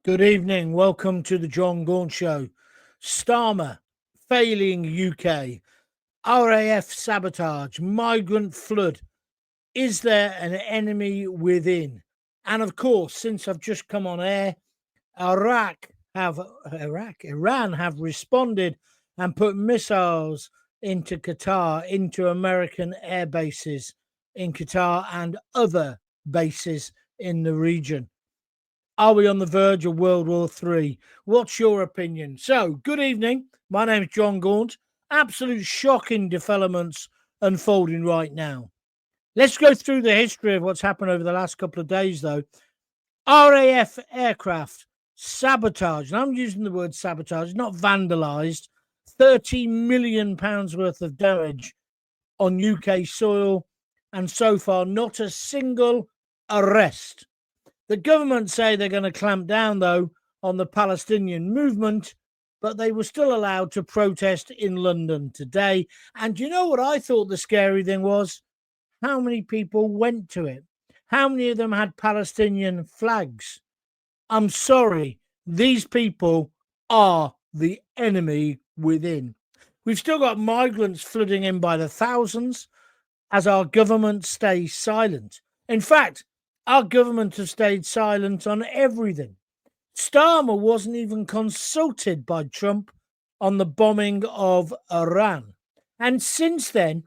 Good evening. Welcome to the John Gaunt Show. Starmer, failing UK, RAF Sabotage, migrant flood. Is there an enemy within? And of course, since I've just come on air, Iran have responded and put missiles into Qatar, into American air bases in Qatar and other bases in the region. Are we on the verge of World War III? What's your opinion? So, good evening. My name is John Gaunt. Absolute shocking developments unfolding right now. Let's go through the history of what's happened over the last couple of days, though. RAF aircraft sabotage, and I'm using the word sabotage, not vandalised, £30 million worth of damage on UK soil, and so far not a single arrest. The government say they're going to clamp down, though, on the Palestinian movement, but they were still allowed to protest in London today. And you know what I thought the scary thing was? How many people went to it? How many of them had Palestinian flags? I'm sorry, these people are the enemy within. We've still got migrants flooding in by the thousands as our government stays silent. In fact, our government has stayed silent on everything. Starmer wasn't even consulted by Trump on the bombing of Iran. And since then,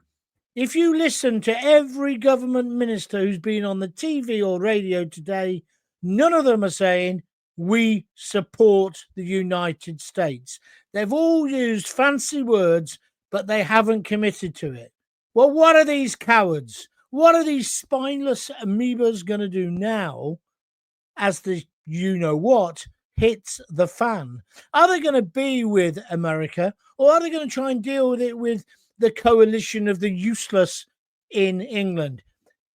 if you listen to every government minister who's been on the TV or radio today, none of them are saying, we support the United States. They've all used fancy words, but they haven't committed to it. Well, what are these cowards? What are these spineless amoebas going to do now as the you-know-what hits the fan? Are they going to be with America, or are they going to try and deal with it with the coalition of the useless in England?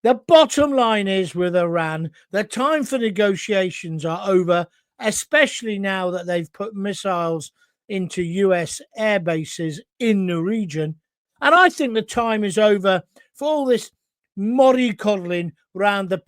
The bottom line is with Iran, the time for negotiations are over, especially now that they've put missiles into US air bases in the region. And I think the time is over for all this mollycoddling around the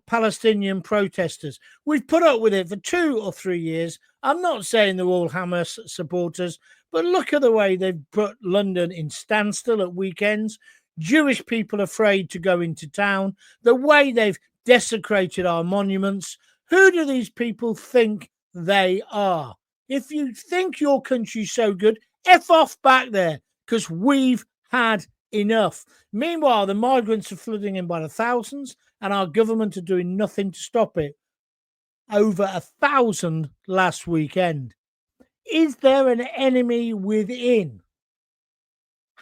Palestinian protesters. We've put up with it for 2 or 3 years. I'm not saying they're all Hamas supporters, but look at the way they've put London in standstill at weekends. Jewish people afraid to go into town. The way they've desecrated our monuments. Who do these people think they are? If you think your country's so good, F off back there, because we've had enough. Meanwhile, the migrants are flooding in by the thousands, and our government are doing nothing to stop it. Over 1,000 last weekend. Is there an enemy within?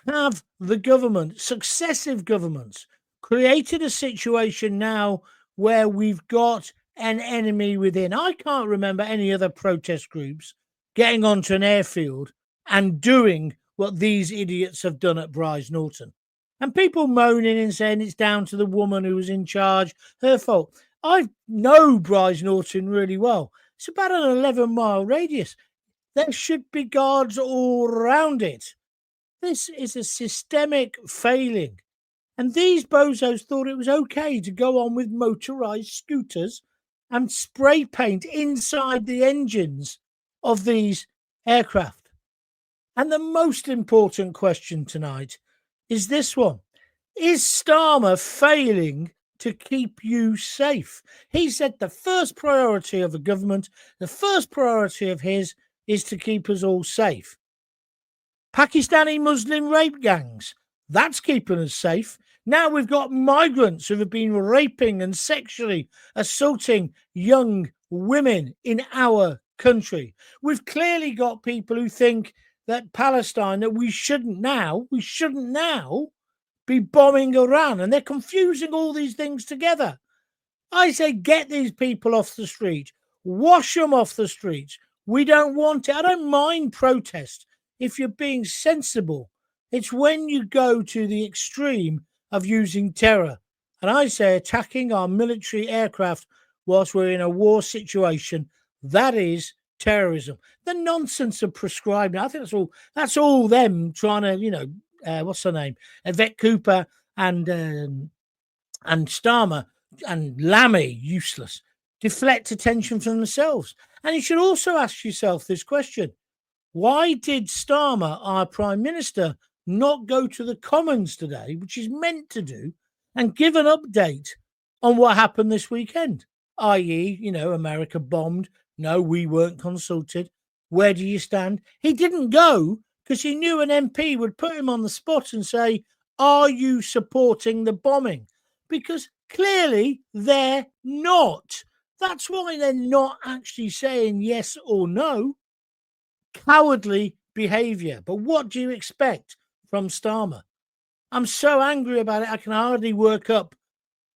Have the government, successive governments, created a situation now where we've got an enemy within? I can't remember any other protest groups getting onto an airfield and doing what these idiots have done at Brize Norton. And people moaning and saying it's down to the woman who was in charge, her fault. I know Brize Norton really well. It's about an 11-mile radius. There should be guards all around it. This is a systemic failing. And these bozos thought it was okay to go on with motorised scooters and spray paint inside the engines of these aircraft. And the most important question tonight is this one. Is Starmer failing to keep you safe? He said the first priority of the government, the first priority of his, is to keep us all safe. Pakistani Muslim rape gangs, that's keeping us safe. Now we've got migrants who have been raping and sexually assaulting young women in our country. We've clearly got people who think that Palestine, that we shouldn't now be bombing Iran, and they're confusing all these things together. I say get these people off the street, wash them off the streets. We don't want it. I don't mind protest if you're being sensible. It's when you go to the extreme of using terror. And I say attacking our military aircraft whilst we're in a war situation, that is terrorism. The nonsense of prescribing, I think that's all them trying to, what's her name? Yvette Cooper and Starmer and Lammy, useless, deflect attention from themselves. And you should also ask yourself this question. Why did Starmer, our Prime Minister, not go to the Commons today, which he's meant to do, and give an update on what happened this weekend? I.e., America bombed. No, we weren't consulted. Where do you stand? He didn't go because he knew an MP would put him on the spot and say, are you supporting the bombing? Because clearly they're not. That's why they're not actually saying yes or no. Cowardly behavior. But what do you expect from Starmer? I'm so angry about it, I can hardly work up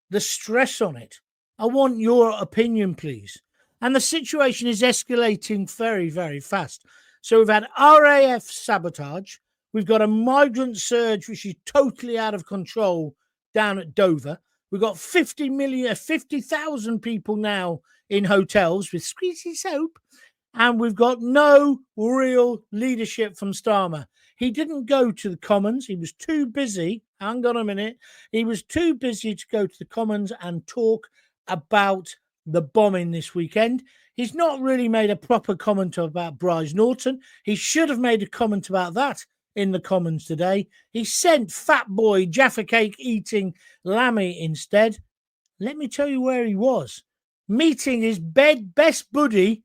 the stress on it. I want your opinion, please. And the situation is escalating very, very fast. So we've had RAF Sabotage. We've got a migrant surge, which is totally out of control down at Dover. We've got 50,000 people now in hotels with squeezy soap. And we've got no real leadership from Starmer. He didn't go to the Commons. He was too busy. Hang on a minute. He was too busy to go to the Commons and talk about the bombing this weekend. He's not really made a proper comment about Brize Norton. He should have made a comment about that in the Commons today. He sent fat boy Jaffa cake eating Lammy instead. Let me tell you where he was. Meeting his best buddy,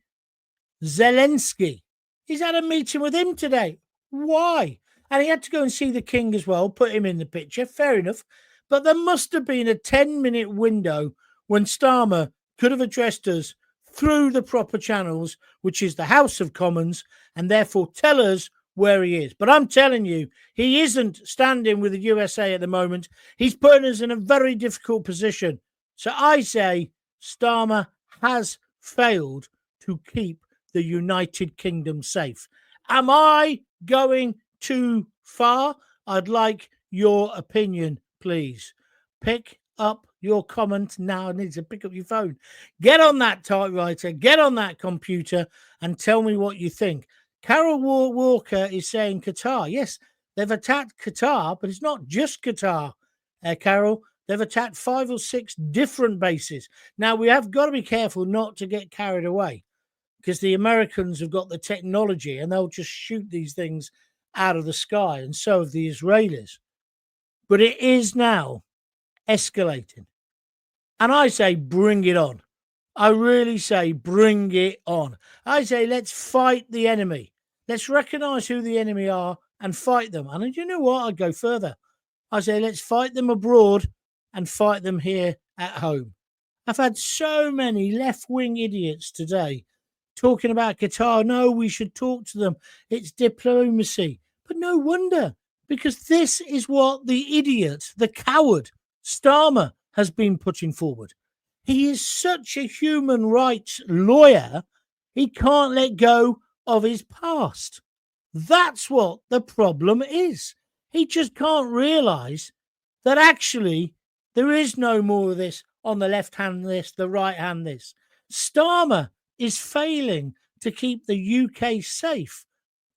Zelensky. He's had a meeting with him today. Why? And he had to go and see the king as well, put him in the picture. Fair enough. But there must have been a 10-minute window when Starmer could have addressed us through the proper channels, which is the House of Commons, and therefore tell us where he is. But I'm telling you, he isn't standing with the USA at the moment. He's putting us in a very difficult position. So I say Starmer has failed to keep the United Kingdom safe. Am I going too far? I'd like your opinion, please. Pick up your comment now. I need to pick up your phone. Get on that typewriter, get on that computer, and tell me what you think. Carol Walker is saying Qatar. Yes, they've attacked Qatar, but it's not just Qatar, Carol. They've attacked 5 or 6 different bases. Now, we have got to be careful not to get carried away, because the Americans have got the technology and they'll just shoot these things out of the sky, and so have the Israelis. But it is now escalating. And I say, bring it on. I really say, bring it on. I say, let's fight the enemy. Let's recognize who the enemy are and fight them. And you know what? I'd go further. I say, let's fight them abroad and fight them here at home. I've had so many left-wing idiots today talking about Qatar. No, we should talk to them. It's diplomacy. But no wonder, because this is what the idiot, the coward, Starmer has been putting forward. He is such a human rights lawyer, he can't let go of his past. That's what the problem is. He just can't realise that actually there is no more of this on the left-hand list, the right-hand list. Starmer is failing to keep the UK safe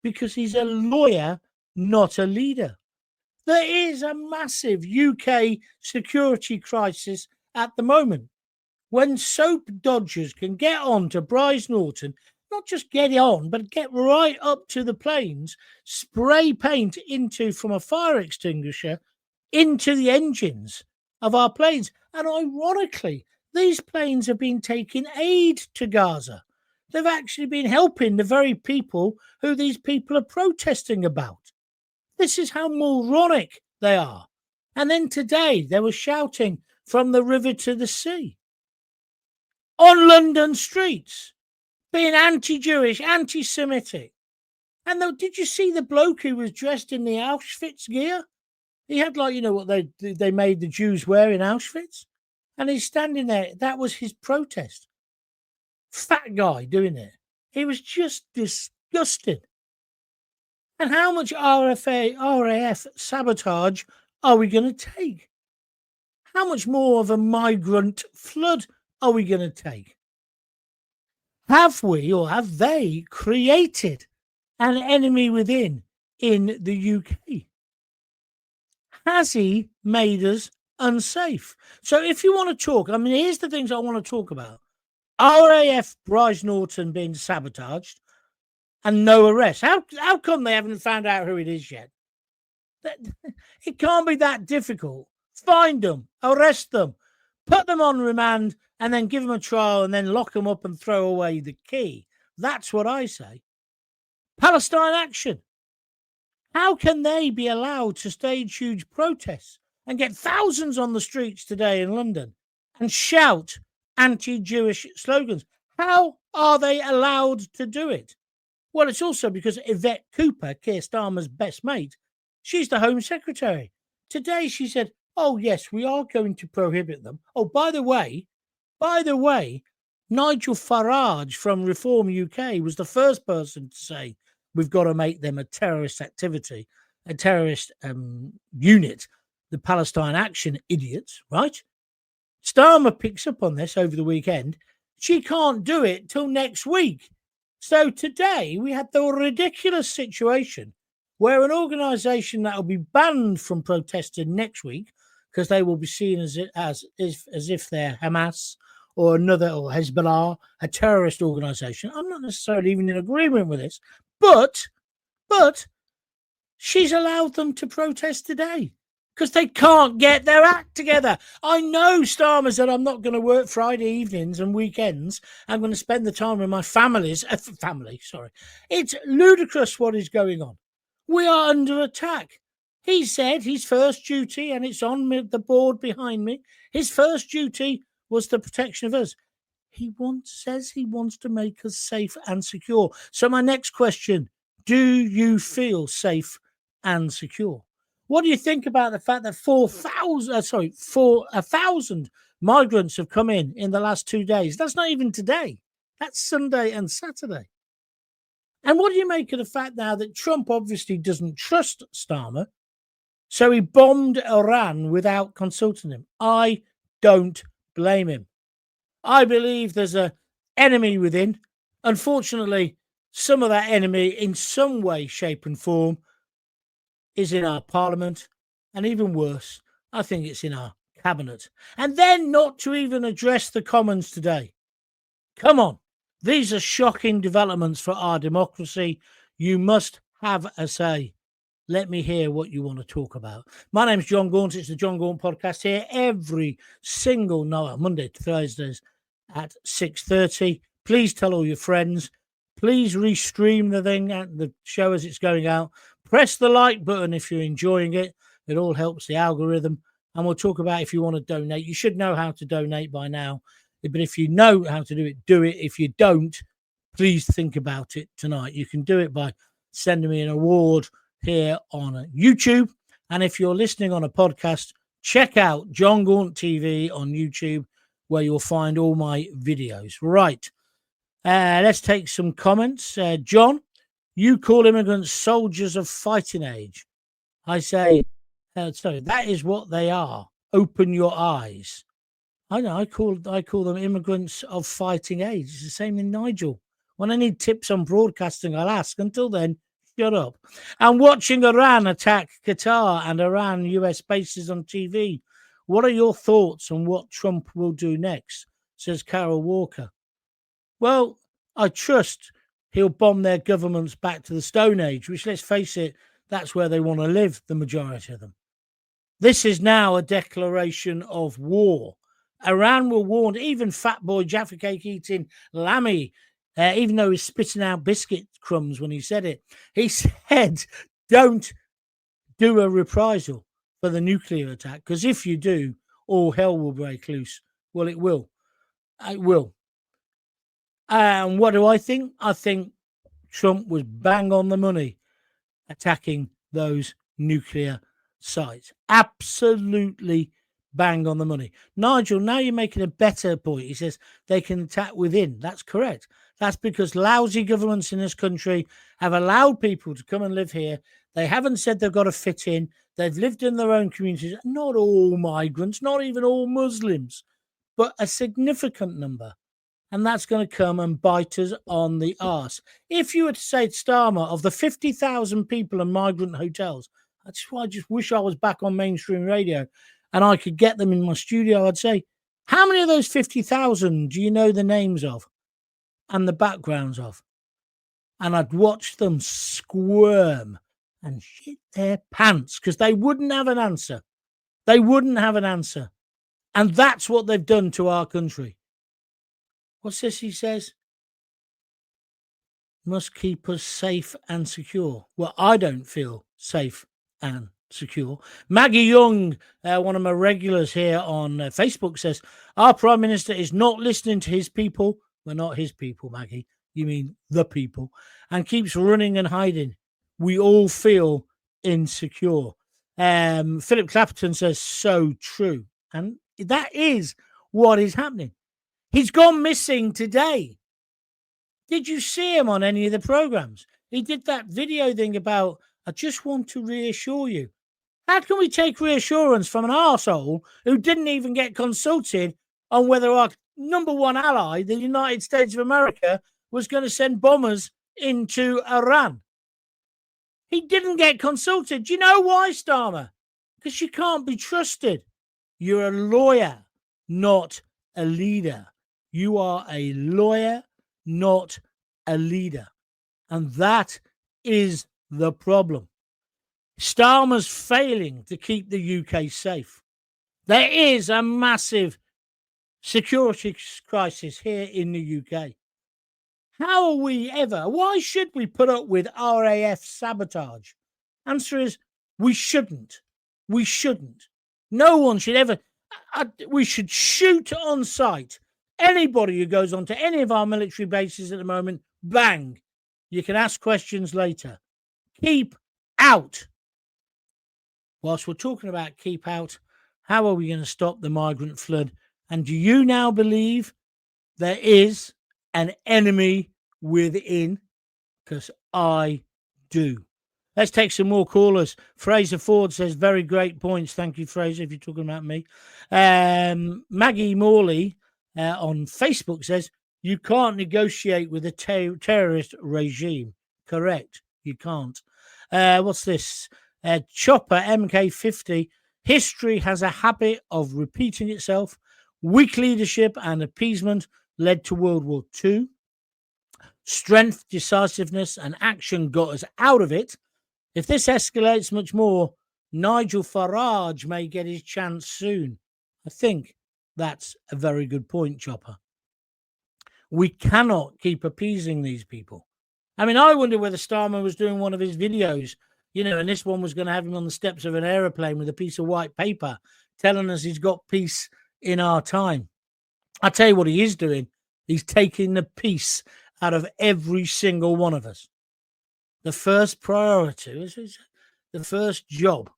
because he's a lawyer, not a leader. There is a massive UK security crisis at the moment. When soap dodgers can get on to Brize Norton, not just get on, but get right up to the planes, spray paint from a fire extinguisher into the engines of our planes. And ironically, these planes have been taking aid to Gaza. They've actually been helping the very people who these people are protesting about. This is how moronic they are. And then today they were shouting from the river to the sea on London streets, being anti-Jewish, anti-Semitic. And did you see the bloke who was dressed in the Auschwitz gear? He had what they made the Jews wear in Auschwitz. And he's standing there. That was his protest. Fat guy doing it. He was just disgusting. And how much RAF sabotage are we going to take? How much more of a migrant flood are we going to take? Have we or have they created an enemy within in the UK? Has he made us unsafe? So if you want to talk, here's the things I want to talk about. RAF Brize Norton being sabotaged and no arrest. How come they haven't found out who it is yet? It can't be that difficult. Find them, arrest them, put them on remand, and then give them a trial and then lock them up and throw away the key. That's what I say. Palestine Action. How can they be allowed to stage huge protests and get thousands on the streets today in London and shout anti-Jewish slogans? How are they allowed to do it? Well, it's also because Yvette Cooper, Keir Starmer's best mate, she's the Home Secretary. Today she said, oh, yes, we are going to prohibit them. Oh, by the way, Nigel Farage from Reform UK was the first person to say we've got to make them a terrorist activity, a terrorist unit, the Palestine Action idiots, right? Starmer picks up on this over the weekend. She can't do it till next week. So today we had the ridiculous situation where an organisation that will be banned from protesting next week because they will be seen as if they're Hamas or Hezbollah, a terrorist organisation. I'm not necessarily even in agreement with this, but she's allowed them to protest today because they can't get their act together. I know Starmer said, I'm not going to work Friday evenings and weekends. I'm going to spend the time with my family. It's ludicrous what is going on. We are under attack. He said his first duty, and it's on the board behind me, his first duty was the protection of us. He says he wants to make us safe and secure. So my next question, do you feel safe and secure? What do you think about the fact that 1,000 migrants have come in the last 2 days? That's not even today. That's Sunday and Saturday. And what do you make of the fact now that Trump obviously doesn't trust Starmer, so he bombed Iran without consulting him? I don't blame him. I believe there's an enemy within. Unfortunately, some of that enemy in some way, shape and form is in our parliament, and even worse, I think it's in our cabinet. And then not to even address the Commons today. Come on. These are shocking developments for our democracy. You must have a say. Let me hear what you want to talk about. My name's John Gaunt. It's the John Gaunt podcast here every single night, Monday to Thursdays at 6:30. Please tell all your friends. Please restream the show as it's going out. Press the like button if you're enjoying it. It all helps the algorithm. And we'll talk about if you want to donate. You should know how to donate by now. But if you know how to do it, do it. If you don't, please think about it tonight. You can do it by sending me an award here on YouTube. And if you're listening on a podcast, check out John Gaunt TV on YouTube, where you'll find all my videos. Right. Let's take some comments. John, you call immigrants soldiers of fighting age. I say, that is what they are. Open your eyes. I know, I call them immigrants of fighting age. It's the same in Nigel. When I need tips on broadcasting, I'll ask. Until then, shut up. And watching Iran attack Qatar and Iran US bases on TV. What are your thoughts on what Trump will do next? Says Carol Walker. Well, I trust he'll bomb their governments back to the Stone Age, which, let's face it, that's where they want to live, the majority of them. This is now a declaration of war. Iran were warned, even fat boy Jaffa cake eating Lammy, even though he's spitting out biscuit crumbs when he said it, he said, don't do a reprisal for the nuclear attack, because if you do, all hell will break loose. Well, it will. It will. And what do I think? I think Trump was bang on the money attacking those nuclear sites. Absolutely bang on the money. Nigel, now you're making a better point. He says they can attack within. That's correct. That's because lousy governments in this country have allowed people to come and live here. They haven't said they've got to fit in. They've lived in their own communities. Not all migrants, not even all Muslims, but a significant number. And that's going to come and bite us on the arse. If you were to say to Starmer, of the 50,000 people in migrant hotels, I just wish I was back on mainstream radio and I could get them in my studio, I'd say, How many of those 50,000 do you know the names of and the backgrounds of? And I'd watch them squirm and shit their pants because they wouldn't have an answer. They wouldn't have an answer. And that's what they've done to our country. What's this he says? Must keep us safe and secure. Well, I don't feel safe and secure. Maggie Young, one of my regulars here on Facebook, says, our Prime Minister is not listening to his people. Well, not his people, Maggie. You mean the people. And keeps running and hiding. We all feel insecure. Philip Clapperton says, so true. And that is what is happening. He's gone missing today. Did you see him on any of the programs? He did that video thing about, I just want to reassure you. How can we take reassurance from an arsehole who didn't even get consulted on whether our number one ally, the United States of America, was going to send bombers into Iran? He didn't get consulted. Do you know why, Starmer? Because you can't be trusted. You're a lawyer, not a leader. You are a lawyer, not a leader. And that is the problem. Starmer's failing to keep the UK safe. There is a massive security crisis here in the UK. How are we ever? Why should we put up with RAF sabotage? Answer is we shouldn't. We shouldn't. No one should ever. We should shoot on sight. Anybody who goes onto any of our military bases at the moment, bang. You can ask questions later. Keep out. Whilst we're talking about keep out, how are we going to stop the migrant flood? And do you now believe there is an enemy within? Because I do. Let's take some more callers. Fraser Ford says, very great points. Thank you, Fraser, if you're talking about me. Maggie Morley on Facebook says, you can't negotiate with a terrorist regime. Correct. You can't. What's this? Chopper MK50. History has a habit of repeating itself. Weak leadership and appeasement led to World War II. Strength, decisiveness, and action got us out of it. If this escalates much more, Nigel Farage may get his chance soon. I think that's a very good point, Chopper. We cannot keep appeasing these people. I mean, I wonder whether Starmer was doing one of his videos, you know, and this one was going to have him on the steps of an aeroplane with a piece of white paper telling us he's got peace in our time. I tell you what he is doing. He's taking the peace out of every single one of us. The first priority, the first job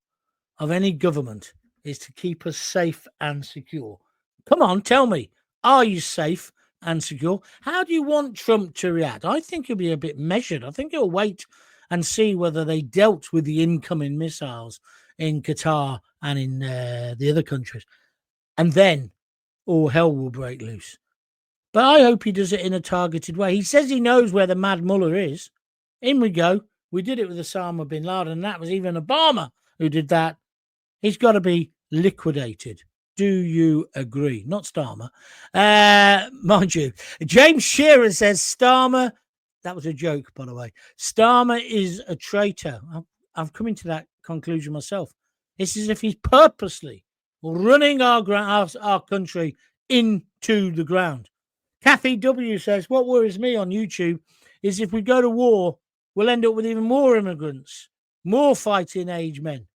of any government is to keep us safe and secure. Come on, tell me, are you safe and secure? How do you want Trump to react? I think he'll be a bit measured. I think he'll wait and see whether they dealt with the incoming missiles in Qatar and in the other countries. And then all hell will break loose. But I hope he does it in a targeted way. He says he knows where the Mad Mullah is. In we go. We did it with Osama bin Laden, and that was even Obama who did that. He's got to be liquidated. Do you agree? Not Starmer. Mind you, James Shearer says Starmer, that was a joke, by the way. Starmer is a traitor. I'm coming to that conclusion myself. It's as if he's purposely running our country into the ground. Kathy W says, what worries me on YouTube is if we go to war, we'll end up with even more immigrants, more fighting age men.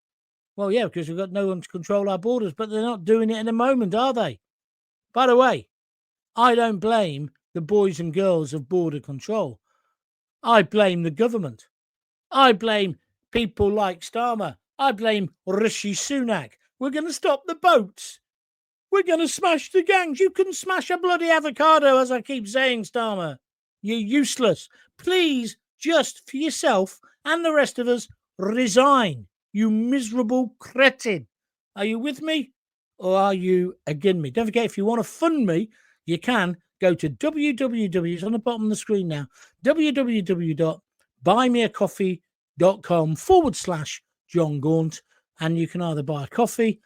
Well, yeah, because we've got no one to control our borders, but they're not doing it in a moment, are they? By the way, I don't blame the boys and girls of border control. I blame the government. I blame people like Starmer. I blame Rishi Sunak. We're going to stop the boats. We're going to smash the gangs. You can smash a bloody avocado, as I keep saying, Starmer. You're useless. Please, just for yourself and the rest of us, resign. You miserable cretin. Are you with me or are you against me? Don't forget, if you want to fund me, you can go to www. It's on the bottom of the screen now. www.buymeacoffee.com/John Gaunt. And you can either buy a coffee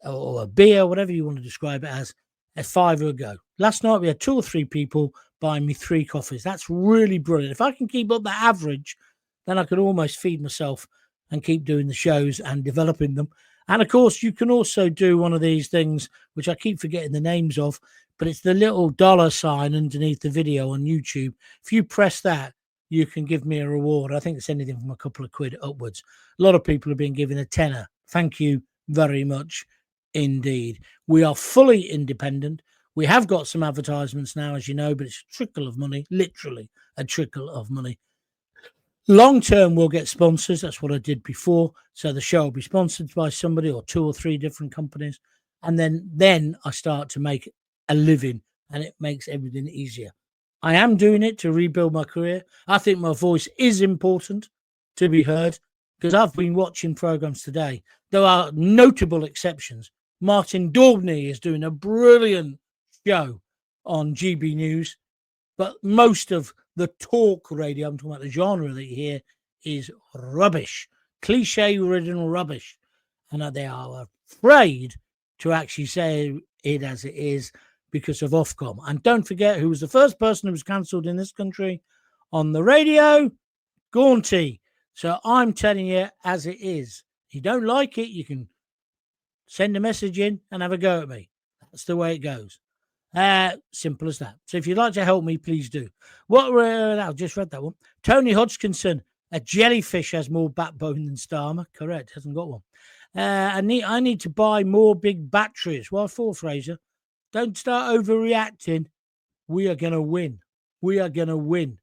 or a beer, whatever you want to describe it as, a £5 a go. Last night we had 2 or 3 people buying me 3 coffees. That's really brilliant. If I can keep up that average, then I could almost feed myself and keep doing the shows and developing them. And of course, you can also do one of these things, which I keep forgetting the names of, but it's the little $sign underneath the video on YouTube. If you press that, you can give me a reward. I think it's anything from a couple of quid upwards. A lot of people have been given a tenner. Thank you very much indeed. We are fully independent. We have got some advertisements now, as you know, but it's a trickle of money, literally a trickle of money. Long term, we'll get sponsors. That's what I did before. So the show will be sponsored by somebody or 2 or 3 different companies. And then I start to make a living, and it makes everything easier. I am doing it to rebuild my career. I think my voice is important to be heard, because I've been watching programs today. There are notable exceptions. Martin Daubney is doing a brilliant show on GB News, but most of the talk radio, I'm talking about the genre that you hear, is rubbish, cliche-ridden rubbish. And they are afraid to actually say it as it is because of Ofcom. And don't forget who was the first person who was cancelled in this country on the radio? Gaunty. So I'm telling you as it is. If you don't like it, you can send a message in and have a go at me. That's the way it goes. Simple as that. So if you'd like to help me, please do. I just read that one. Tony Hodgkinson, a jellyfish has more backbone than Starmer. Correct, hasn't got one. I need to buy more big batteries. Well, for Fraser, don't start overreacting. We are going to win. We are going to win.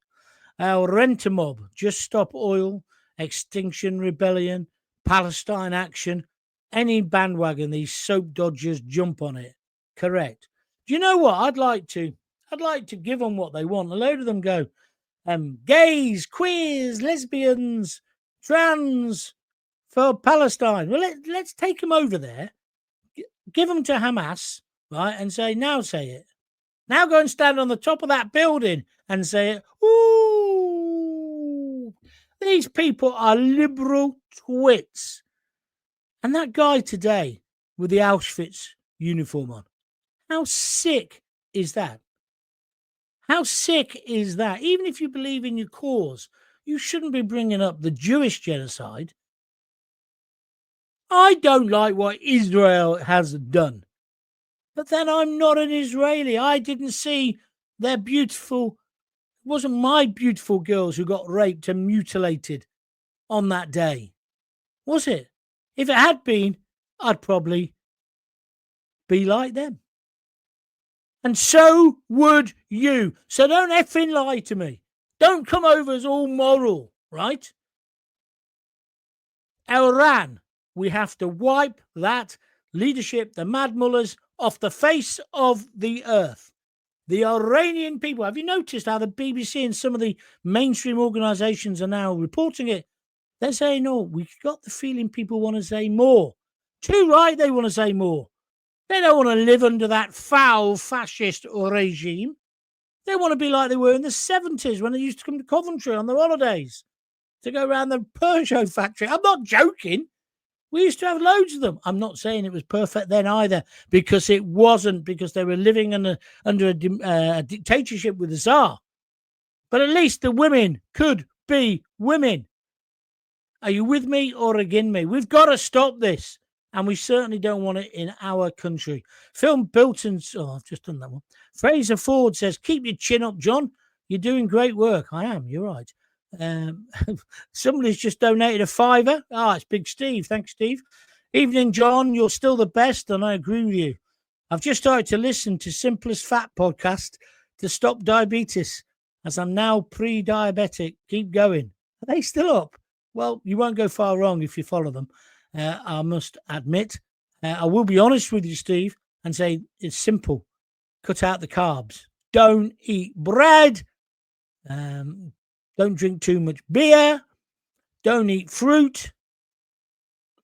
Rent a mob, just stop oil, Extinction Rebellion, Palestine Action, any bandwagon these soap dodgers jump on it. Correct. Do you know what? I'd like to give them what they want. A load of them go, gays, queers, lesbians, trans for Palestine. Well, let's take them over there, give them to Hamas, right, and say, now say it. Now go and stand on the top of that building and say it. Ooh, these people are liberal twits. And that guy today with the Auschwitz uniform on, how sick is that? How sick is that? Even if you believe in your cause, you shouldn't be bringing up the Jewish genocide. I don't like what Israel has done. But then I'm not an Israeli. I didn't see their beautiful, it wasn't my beautiful girls who got raped and mutilated on that day. Was it? If it had been, I'd probably be like them. And so would you. So don't effing lie to me. Don't come over as all moral, right? Iran, we have to wipe that leadership, the mad mullahs, off the face of the earth. The Iranian people, have you noticed how the BBC and some of the mainstream organisations are now reporting it? They're saying, oh, we've got the feeling people want to say more. Too right, they want to say more. They don't want to live under that foul fascist regime. They want to be like they were in the 70s when they used to come to Coventry on their holidays to go around the Peugeot factory. I'm not joking. We used to have loads of them. I'm not saying it was perfect then either, because it wasn't, because they were living under a dictatorship with the Tsar. But at least the women could be women. Are you with me or against me? We've got to stop this. And we certainly don't want it in our country. Phil Bilton's, I've just done that one. Fraser Ford says, keep your chin up, John. You're doing great work. I am, you're right. Somebody's just donated a £5. It's Big Steve. Thanks, Steve. Evening, John. You're still the best, and I agree with you. I've just started to listen to Simplest Fat podcast to stop diabetes, as I'm now pre-diabetic. Keep going. Are they still up? Well, you won't go far wrong if you follow them. I must admit. I will be honest with you, Steve, and say it's simple. Cut out the carbs. Don't eat bread. Don't drink too much beer. Don't eat fruit.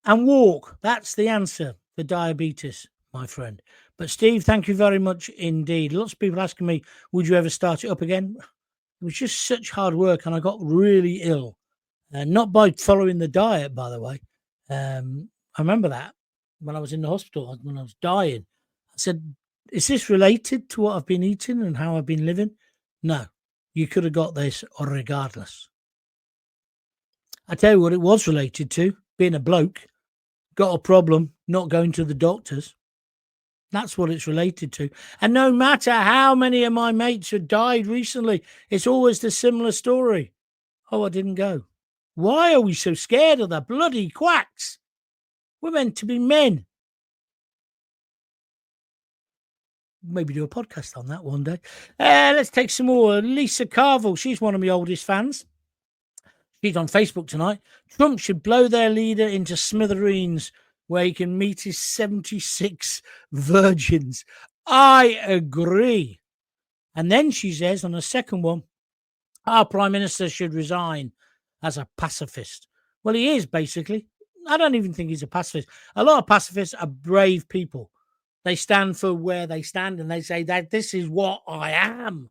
And walk. That's the answer for diabetes, my friend. But Steve, thank you very much indeed. Lots of people asking me, would you ever start it up again? It was just such hard work, and I got really ill. Not by following the diet, by the way. I remember that when I was in the hospital, when I was dying. I said, Is this related to what I've been eating and how I've been living? No. You could have got this regardless. I tell you what it was related to, being a bloke, got a problem, not going to the doctors. That's what it's related to. And no matter how many of my mates have died recently, it's always the similar story. Oh, I didn't go. Why are we so scared of the bloody quacks? We're meant to be men. Maybe do a podcast on that one day. Let's take some more. Lisa Carville, she's one of my oldest fans. She's on Facebook tonight. Trump should blow their leader into smithereens where he can meet his 76 virgins. I agree. And then she says on the second one, our Prime Minister should resign as a pacifist. Well, he is, basically. I don't even think he's a pacifist. A lot of pacifists are brave people. They stand for where they stand and they say that this is what I am.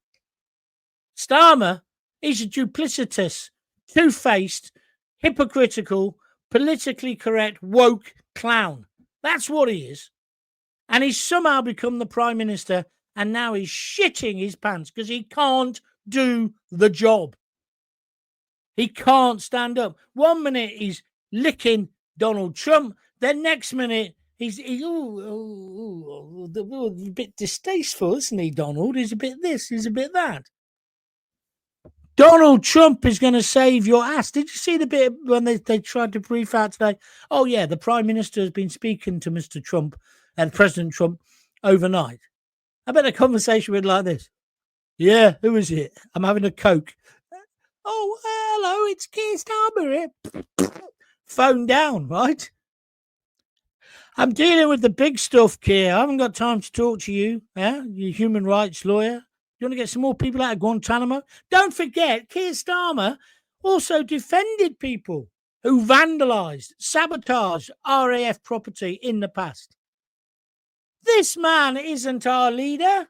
Starmer, he's a duplicitous, two-faced, hypocritical, politically correct, woke clown. That's what he is. And he's somehow become the Prime Minister and now he's shitting his pants because he can't do the job. He can't stand up. 1 minute he's licking Donald Trump, then next minute he's a bit distasteful, isn't he, Donald? He's a bit this, he's a bit that. Donald Trump is going to save your ass. Did you see the bit when they tried to brief out today? Oh, yeah, the Prime Minister has been speaking to Mr. Trump and President Trump overnight. I bet a conversation went like this. Yeah, who is it? I'm having a Coke. Oh, hello, it's Keir Starmer here. Phone down, right? I'm dealing with the big stuff, Keir. I haven't got time to talk to you, you human rights lawyer. You want to get some more people out of Guantanamo? Don't forget, Keir Starmer also defended people who vandalised, sabotaged RAF property in the past. This man isn't our leader.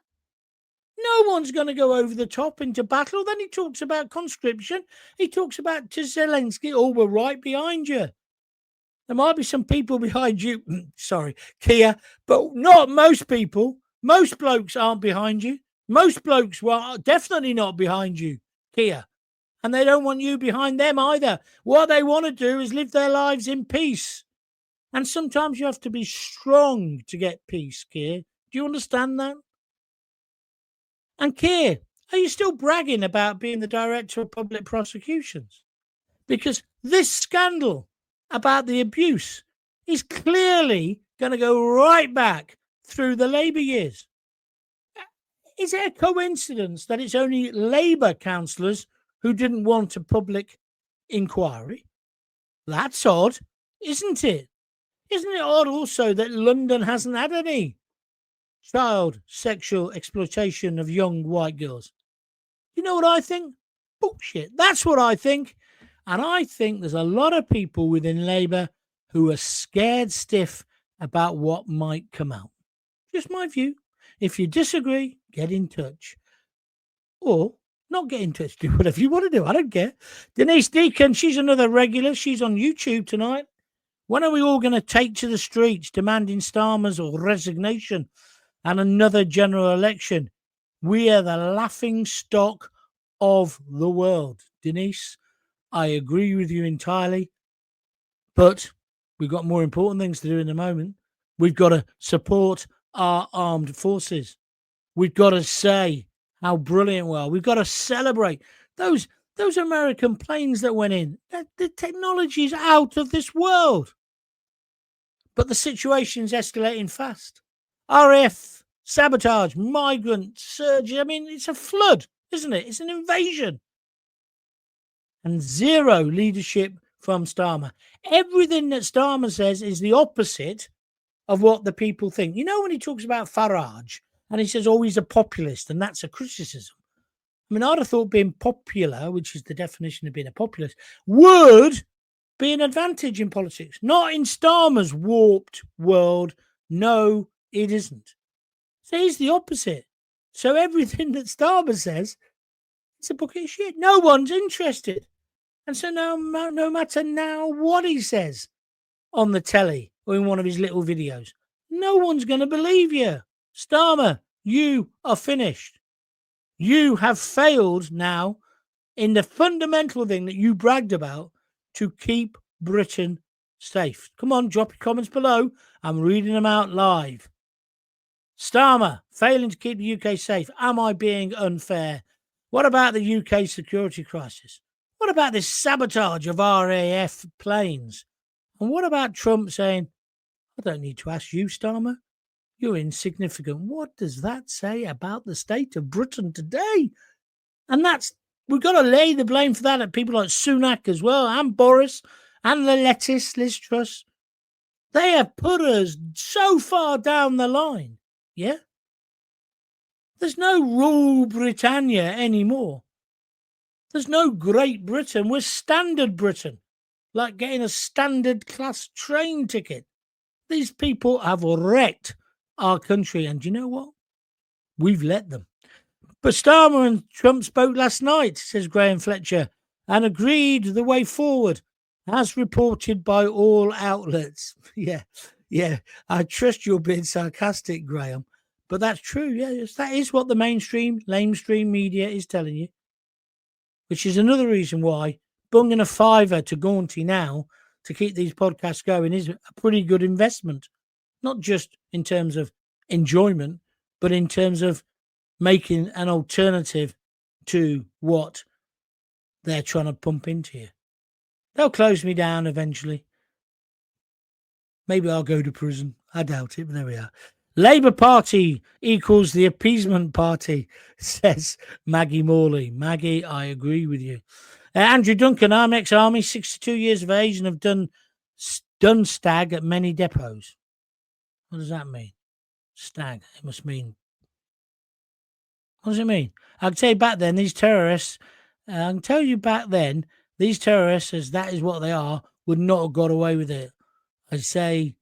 No one's going to go over the top into battle. Then he talks about conscription. He talks about to Zelensky, oh, we're right behind you. There might be some people behind you, sorry, Keir, but not most people. Most blokes aren't behind you. Most blokes were definitely not behind you, Keir. And they don't want you behind them either. What they want to do is live their lives in peace. And sometimes you have to be strong to get peace, Keir. Do you understand that? And Keir, are you still bragging about being the Director of Public Prosecutions? Because this scandal about the abuse is clearly going to go right back through the Labour years. Is it a coincidence that it's only Labour councillors who didn't want a public inquiry? That's odd, isn't it? Isn't it odd also that London hasn't had any child sexual exploitation of young white girls? You know what I think? Bullshit. That's what I think. And I think there's a lot of people within Labour who are scared stiff about what might come out. Just my view. If you disagree, get in touch. Or not get in touch. Do whatever you want to do. I don't care. Denise Deacon, she's another regular. She's on YouTube tonight. When are we all going to take to the streets demanding Starmer's resignation and another general election? We are the laughing stock of the world. Denise, I agree with you entirely. But we've got more important things to do in the moment. We've got to support our armed forces. We've got to say how brilliant we are. We've got to celebrate those American planes that went in. The technology is out of this world. But the situation's escalating fast. RAF Sabotage, Migrant, surge. I mean, it's a flood, isn't it? It's an invasion. And zero leadership from Starmer. Everything that Starmer says is the opposite of what the people think. You know, when he talks about Farage and he says, oh, he's a populist, and that's a criticism. I mean, I'd have thought being popular, which is the definition of being a populist, would be an advantage in politics. Not in Starmer's warped world. No, it isn't. So he's the opposite. So everything that Starmer says, it's a bucket of shit. No one's interested. And so no matter now what he says on the telly or in one of his little videos, no one's going to believe you. Starmer, you are finished. You have failed now in the fundamental thing that you bragged about, to keep Britain safe. Come on, drop your comments below. I'm reading them out live. Starmer, failing to keep the UK safe. Am I being unfair? What about the UK security crisis? What about this sabotage of RAF planes? And what about Trump saying, I don't need to ask you, Starmer. You're insignificant. What does that say about the state of Britain today? And we've got to lay the blame for that at people like Sunak as well, and Boris, and the lettuce, Liz Truss. They have put us so far down the line. Yeah? There's no Rule Britannia anymore. There's no Great Britain. We're Standard Britain, like getting a standard class train ticket. These people have wrecked our country, and you know what? We've let them. But Starmer and Trump spoke last night, says Graham Fletcher, and agreed the way forward, as reported by all outlets. Yeah. I trust you're being sarcastic, Graham. But that's true, yes. That is what the lamestream media is telling you. Which is another reason why bunging a $5 to Gaunty now to keep these podcasts going is a pretty good investment. Not just in terms of enjoyment, but in terms of making an alternative to what they're trying to pump into you. They'll close me down eventually. Maybe I'll go to prison. I doubt it, but there we are. Labour Party equals the appeasement party, says Maggie Morley. Maggie, I agree with you. Andrew Duncan, I'm ex-army, 62 years of age, and have done stag at many depots. What does that mean? Stag. It must mean... What does it mean? I can tell you back then, these terrorists, as that is what they are, would not have got away with it. I say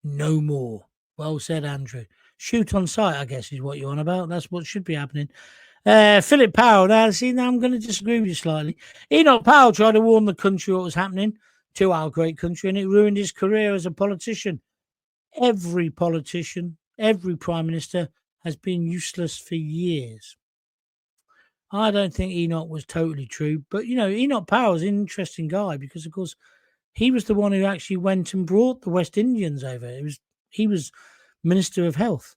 no more. Well said, Andrew. Shoot on sight, I guess, is what you're on about. That's what should be happening. Philip Powell. Now I'm going to disagree with you slightly. Enoch Powell tried to warn the country what was happening to our great country, and it ruined his career as a politician. Every politician, every prime minister has been useless for years. I don't think Enoch was totally true, but, Enoch Powell is an interesting guy because, of course, he was the one who actually went and brought the West Indians over. He was Minister of Health,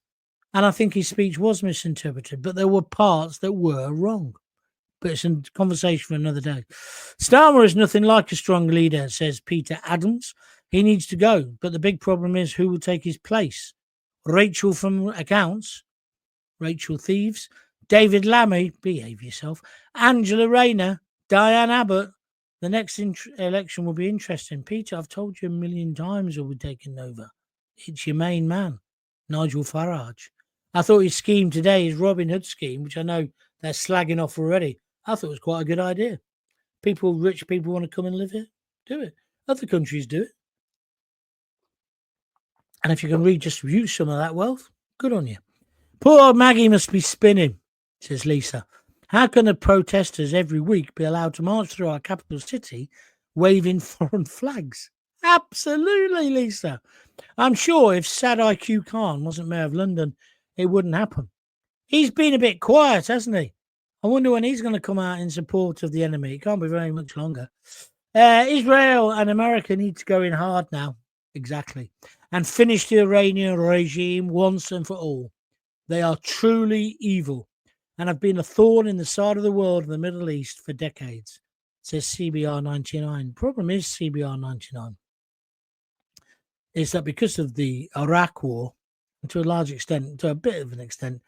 and I think his speech was misinterpreted, but there were parts that were wrong. But it's a conversation for another day. Starmer is nothing like a strong leader, says Peter Adams. He needs to go, but the big problem is who will take his place. Rachel from Accounts, Rachel Thieves, David Lammy, behave yourself, Angela Rayner, Diane Abbott. The next election will be interesting. Peter, I've told you a million times who'll be taking over. It's your main man, Nigel Farage. I thought his scheme today, his Robin Hood scheme, which I know they're slagging off already, I thought it was quite a good idea. Rich people want to come and live here, do it. Other countries do it. And if you can redistribute some of that wealth, good on you. Poor Maggie must be spinning, says Lisa. How can the protesters every week be allowed to march through our capital city waving foreign flags? Absolutely, Lisa. I'm sure if Sadiq Khan wasn't Mayor of London, it wouldn't happen. He's been a bit quiet, hasn't he? I wonder when he's going to come out in support of the enemy. It can't be very much longer. Israel and America need to go in hard now. Exactly. And finish the Iranian regime once and for all. They are truly evil and have been a thorn in the side of the world in the Middle East for decades, says CBR 99. The problem is CBR 99 is that because of the Iraq war, and to a large extent, to a bit of an extent,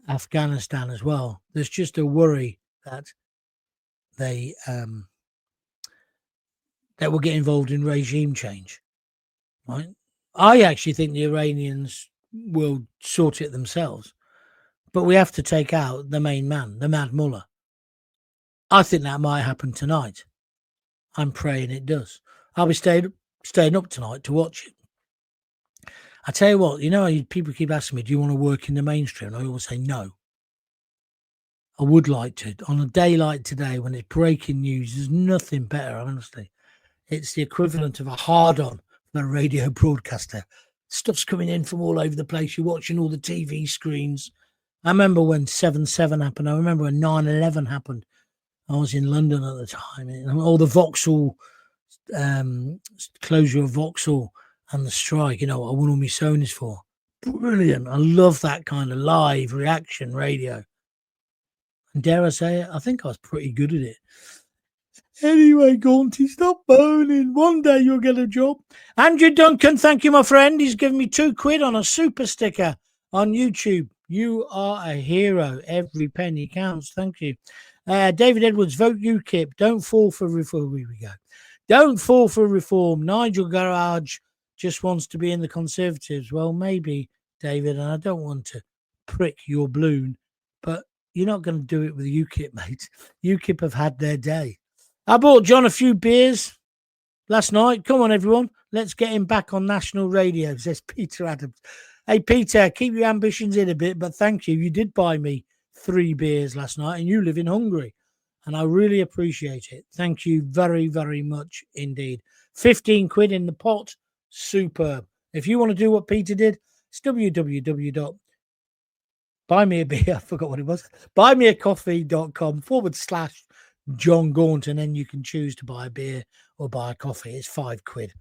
Afghanistan as well, there's just a worry that they will get involved in regime change. Right? I actually think the Iranians will sort it themselves, but we have to take out the main man, the Mad Mullah. I think that might happen tonight. I'm praying it does. I'll be staying up tonight to watch it. I tell you what, people keep asking me, do you want to work in the mainstream? I always say no. I would like to. On a day like today, when it's breaking news, there's nothing better, honestly. It's the equivalent of a hard-on for a radio broadcaster Stuff's coming in from all over the place. You're watching all the TV screens. I remember when 7/7 happened. I remember when 9/11 happened. I was in London at the time. And all the Vauxhall, closure of Vauxhall and the strike, I won all my Sonys for. Brilliant. I love that kind of live reaction radio. And dare I say it, I think I was pretty good at it. Anyway, Gaunty, stop moaning. One day you'll get a job. Andrew Duncan, thank you, my friend. He's given me £2 on a super sticker on YouTube. You are a hero. Every penny counts. Thank you. David Edwards, vote UKIP. Don't fall for reform. Here we go. Don't fall for reform. Nigel Garage just wants to be in the Conservatives. Well, maybe, David, and I don't want to prick your balloon, but you're not going to do it with UKIP, mate. UKIP have had their day. I bought John a few beers last night. Come on, everyone. Let's get him back on national radio, says Peter Adams. Hey, Peter, keep your ambitions in a bit, but thank you. You did buy me 3 beers last night, and you live in Hungary, and I really appreciate it. Thank you very, very much indeed. 15 quid in the pot. Superb. If you want to do what Peter did, it's www.buymeabeer. I forgot what it was. buymeacoffee.com/John Gaunt, and then you can choose to buy a beer or buy a coffee. It's 5 quid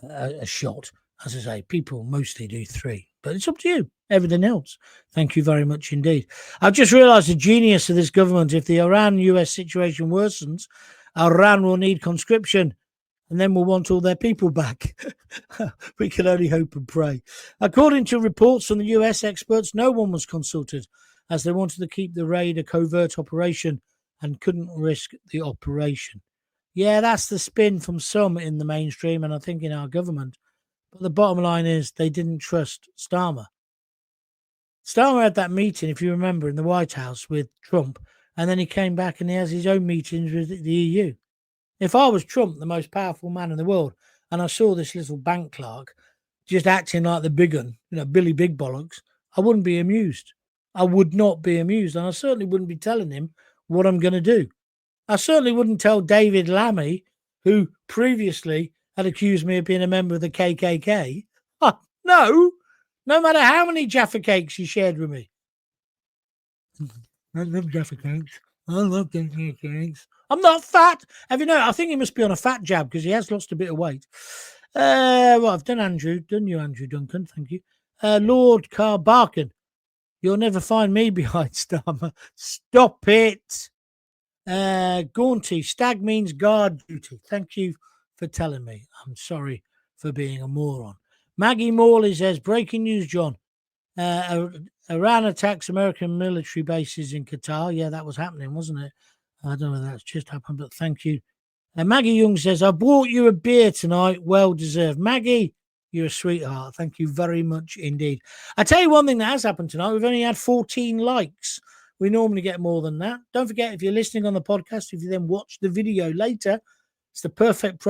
a shot. As I say, people mostly do 3, but it's up to you. Everything else. Thank you very much indeed. I've just realised the genius of this government. If the Iran-US situation worsens, Iran will need conscription, and then we'll want all their people back. We can only hope and pray. According to reports from the US experts, no one was consulted, as they wanted to keep the raid a covert operation and couldn't risk the operation. Yeah, that's the spin from some in the mainstream, and I think in our government. But the bottom line is they didn't trust Starmer. Starmer had that meeting, if you remember, in the White House with Trump, and then he came back and he has his own meetings with the EU. If I was Trump, the most powerful man in the world, and I saw this little bank clerk just acting like the big un, Billy Big Bollocks, I wouldn't be amused. I would not be amused, and I certainly wouldn't be telling him what I'm going to do. I certainly wouldn't tell David Lammy, who previously had accused me of being a member of the KKK. No matter how many Jaffa cakes he shared with me. I love Jaffa cakes. I love Jaffa cakes. I'm not fat. I think he must be on a fat jab because he has lost a bit of weight. Well, I've done you, Andrew Duncan. Thank you. Lord Carbarkin, you'll never find me behind Starmer. Stop it. Gaunty, stag means guard duty. Thank you for telling me. I'm sorry for being a moron. Maggie Morley says, breaking news, John. Iran attacks American military bases in Qatar. Yeah, that was happening, wasn't it? I don't know if that's just happened, but thank you. Maggie Young says, I bought you a beer tonight. Well deserved. Maggie, you're a sweetheart. Thank you very much indeed. I tell you one thing that has happened tonight. We've only had 14 likes. We normally get more than that. Don't forget, if you're listening on the podcast, if you then watch the video later, it's the perfect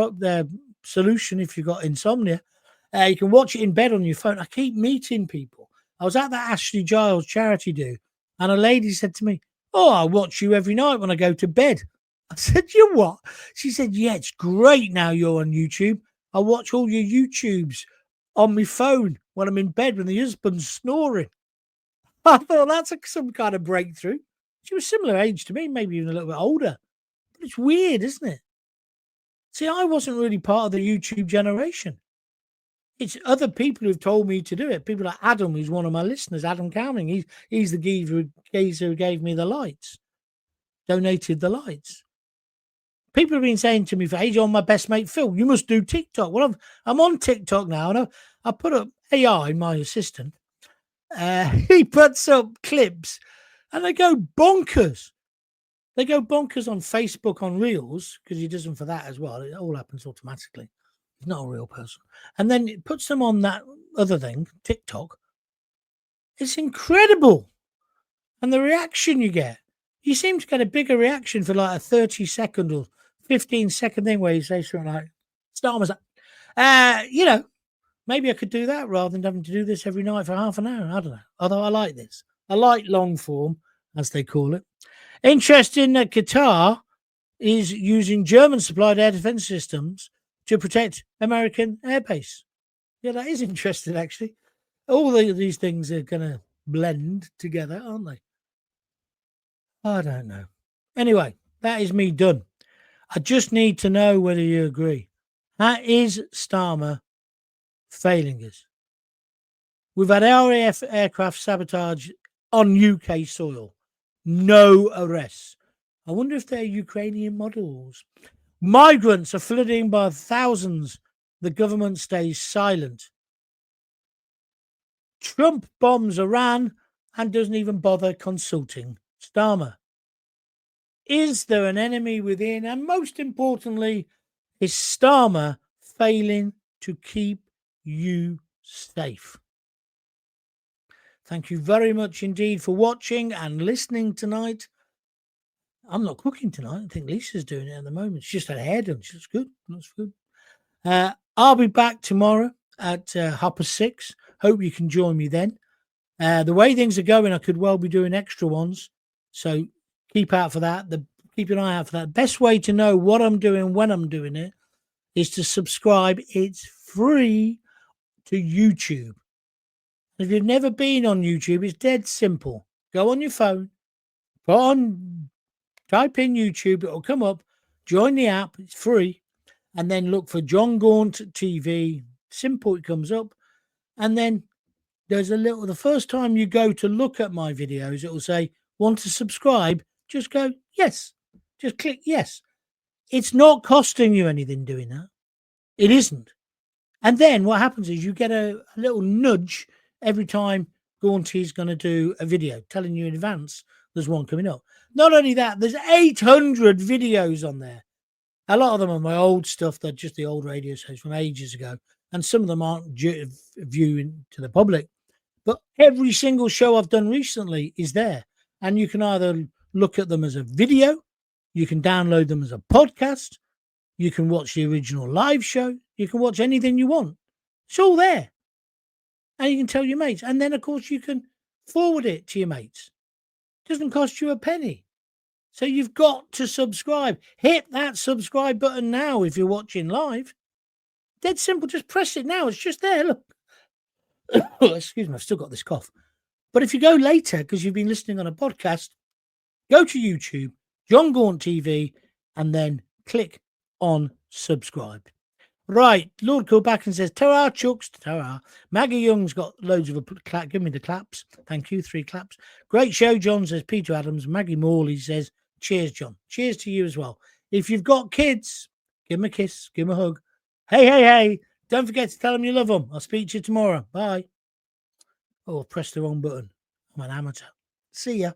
solution if you've got insomnia. You can watch it in bed on your phone. I keep meeting people. I was at that Ashley Giles charity do, and a lady said to me, oh, I watch you every night when I go to bed. I said, you what? She said, yeah, it's great now you're on YouTube. I watch all your YouTubes on my phone when I'm in bed when the husband's snoring. I thought that's some kind of breakthrough. She was similar age to me, maybe even a little bit older. But it's weird, isn't it? See, I wasn't really part of the YouTube generation. It's other people who've told me to do it. People like Adam, who's one of my listeners, Adam Cowning. He's the geezer who gave me the lights, donated the lights. People have been saying to me for ages, my best mate Phil, you must do TikTok. Well, I'm on TikTok now, and I put up AI, my assistant. He puts up clips and they go bonkers. They go bonkers on Facebook on Reels because he does them for that as well. It all happens automatically. He's not a real person. And then it puts them on that other thing, TikTok. It's incredible. And the reaction you get, you seem to get a bigger reaction for like a 30-second or 15-second thing where you say something like, Starmer's like, maybe I could do that rather than having to do this every night for half an hour. I don't know. Although I like this. I like long form, as they call it. Interesting that Qatar is using German-supplied air defense systems to protect American airbase. Yeah, that is interesting, actually. All these things are going to blend together, aren't they? I don't know. Anyway, that is me done. I just need to know whether you agree. That is Starmer failing us. We've had RAF aircraft sabotage on UK soil. No arrests. I wonder if they're Ukrainian models. Migrants are flooding by thousands. The government stays silent. Trump bombs Iran and doesn't even bother consulting Starmer. Is there an enemy within? And most importantly, is Starmer failing to keep you safe? Thank you very much indeed for watching and listening tonight. I'm not cooking tonight. I think Lisa's doing it at the moment. She's just had a hair done. She's good. That's good. I'll be back tomorrow at 6:30. Hope you can join me then. The way things are going, I could well be doing extra ones. So keep out for that. Keep an eye out for that. Best way to know what I'm doing when I'm doing it is to subscribe. It's free to YouTube. If you've never been on YouTube, it's dead simple. Go on your phone, type in YouTube, it'll come up. Join the app, it's free, and then look for John Gaunt TV. Simple, it comes up, and then there's the first time you go to look at my videos, it will say, want to subscribe? Just go, yes. Just click yes. It's not costing you anything doing that. It isn't. And then what happens is you get a little nudge every time Gaunty's going to do a video, telling you in advance there's one coming up. Not only that, there's 800 videos on there. A lot of them are my old stuff. They're just the old radio shows from ages ago. And some of them aren't viewing to the public. But every single show I've done recently is there. And you can either look at them as a video, you can download them as a podcast, you can watch the original live show, you can watch anything you want. It's all there. And you can tell your mates. And then, of course, you can forward it to your mates. It doesn't cost you a penny. So you've got to subscribe. Hit that subscribe button now if you're watching live. Dead simple. Just press it now. It's just there. Look. Excuse me. I've still got this cough. But if you go later, because you've been listening on a podcast, go to YouTube, John Gaunt TV, and then click on subscribe. Right, Lord Kilbacken says, ta-ra, Chucks, ta-ra. Maggie Young's got loads of give me the claps. Thank you, 3 claps. Great show, John, says Peter Adams. Maggie Morley says, cheers, John. Cheers to you as well. If you've got kids, give them a kiss, give them a hug. Hey, hey, hey, don't forget to tell them you love them. I'll speak to you tomorrow. Bye. Oh, I pressed the wrong button. I'm an amateur. See ya.